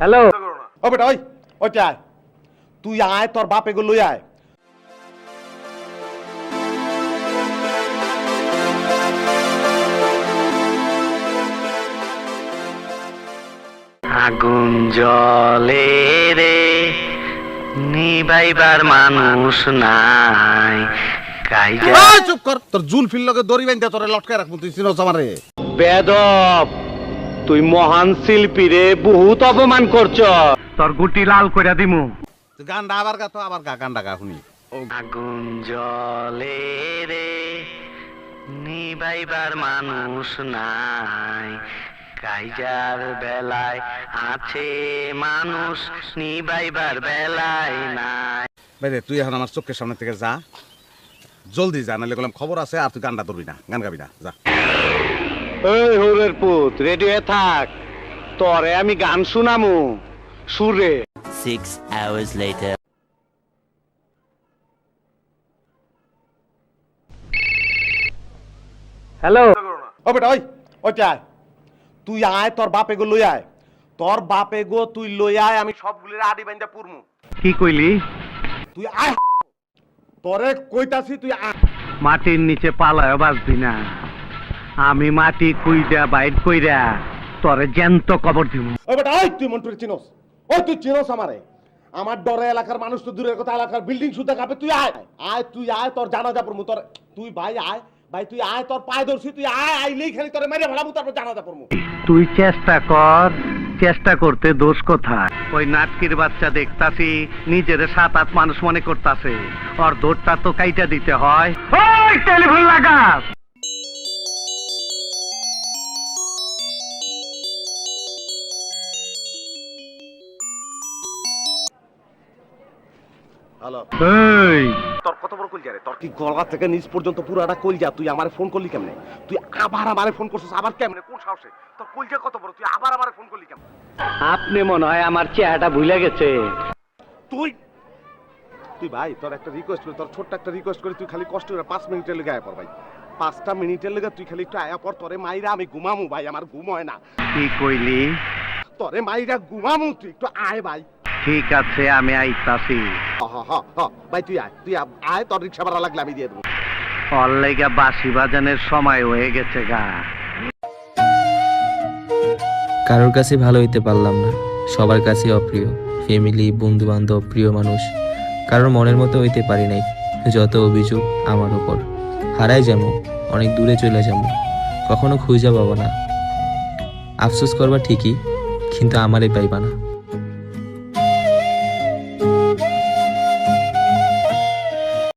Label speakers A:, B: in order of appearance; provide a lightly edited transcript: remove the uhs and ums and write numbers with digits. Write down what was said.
A: Hello
B: ও বেটা ওই ওইটা আয়, তুই আয়, তোর বাপ এগুলো লই আয়।
A: আগুন জলে রে নিবাইবার মানুষ নাই কাইজা
B: এই চুপ কর, তোর জুলফির লগে দড়ি বাইন্ধা তোরে লটকায় রাখবো, তুই চিনোস আমারে?
A: বেদব, তুই মহান শিল্পী রে, বহুত অপমান করছ। তোর গুটি লাল কইরা দিমু।
B: তুই গানটা আবার গা, তো আবার গা, গানটা গা শুনি।
A: আগুন জলে রে নিবাইবার মানুষ নাই কাইজার বেলায় আছে মানুষ নিবাইবার বেলায় নাই।
B: বাইরে তুই এখন আমার চোখের সামনে থেকে যা, জলদি যা, নাহলে বললাম খবর আছে, আর তুই গানটা ধরবি না, গান গাবি না, যা।
A: এই হরের পুত, রেডি হয়ে থাক, তোরে আমি গান শুনামু সুরে।
C: 6 hours later.
A: হ্যালো
B: ও বেটা ওই ওইটা আয়, তুই আয়, তোর বাপ এগো লই আয়, তোর বাপ এগো তুই লই আয়, আমি সবগুলির আডি বাইন্ধা পুরমু।
A: কি কইলি?
B: তুই আয়, তোরে কইতাছি তুই আয়।
A: মাটির নিচে পালায় বাঁচবি না, আমি মাটি কুইরা বাইর কইরা তোরে জ্যান্ত কবর দিব।
B: ও বেটা ওই, তুই মন্টুরে চিনোস? ওই তুই চিনোস আমারে? আমার ডরে এলাকার মানুষ তো দূরের কথা, এলাকার বিল্ডিং সুদ্ধা কাঁপে। তুই আয় আয়, তুই আয়, তোর জানাজা পড়মু। তোর তুই ভাই আয়, ভাই তুই আয়, তোর পায়ে ধরছি, তুই আয়, আইলেই খালি তোরে মেরে ফেলামু, তারপর জানাজা পড়মু।
A: তুই চেষ্টা কর, চেষ্টা করতে দোষ কোথায়? ওই নাটকির বাচ্চা দেখতাছি নিজের 7-8 মানুষ মনে করতাছে, ওর দৌড়টা তো কাইটা দিতে হয়। ওই টেলিফোন লাগা।
B: হ্যালো,
A: এই
B: তোর কত বড় কলজা রে? তোর কি গলা থেকে নিচ পর্যন্ত পুরাটা কলজা? তুই আমারে ফোন করলি কেমনে? তুই আবার আমারে ফোন করছিস, আবার কেমনে? কোন সাহসে? তোর কলজা কত বড়? তুই আবার আমারে ফোন করলি কেমনে?
A: আপনি মনে হয় আমার চেহারাটা ভুলে গেছে।
B: তুই তুই ভাই, তোর একটা রিকোয়েস্ট করি, তোর ছোট্ট একটা রিকোয়েস্ট করি, তুই খালি কষ্ট করে 5 মিনিটের লেগে আয়া পর ভাই। 5টা মিনিটের লেগে তুই খালি একটু আয়া পর, তোরে মাইরা আমি ঘুমামু ভাই, আমার ঘুম হয় না।
A: কি কইলি?
B: তোরে মাইরা ঘুমামু, তুই একটু আয় ভাই।
A: ঠিক আছে, আমি আইতাছি।
B: ভাই তুই আয়, তুই আয়, তোর রিক্সা ভাড়া লাগলে আমি দিয়ে দেবো।
A: ওর লাইগা বাঁশি বাজানের সময় হয়ে গেছে গা।
D: কারোর কাছে ভালো হইতে পারলাম না, সবার কাছে অপ্রিয়। ফ্যামিলি, বন্ধু বান্ধব, প্রিয় মানুষ, কারোর মনের মতো হইতে পারি নাই। যত অভিযোগ আমার ওপর। হারাই যাবো, অনেক দূরে চলে যাবো, কখনো খুঁজে পাবো না। আফসোস করবা ঠিকই, কিন্তু আমারই পাইবা না।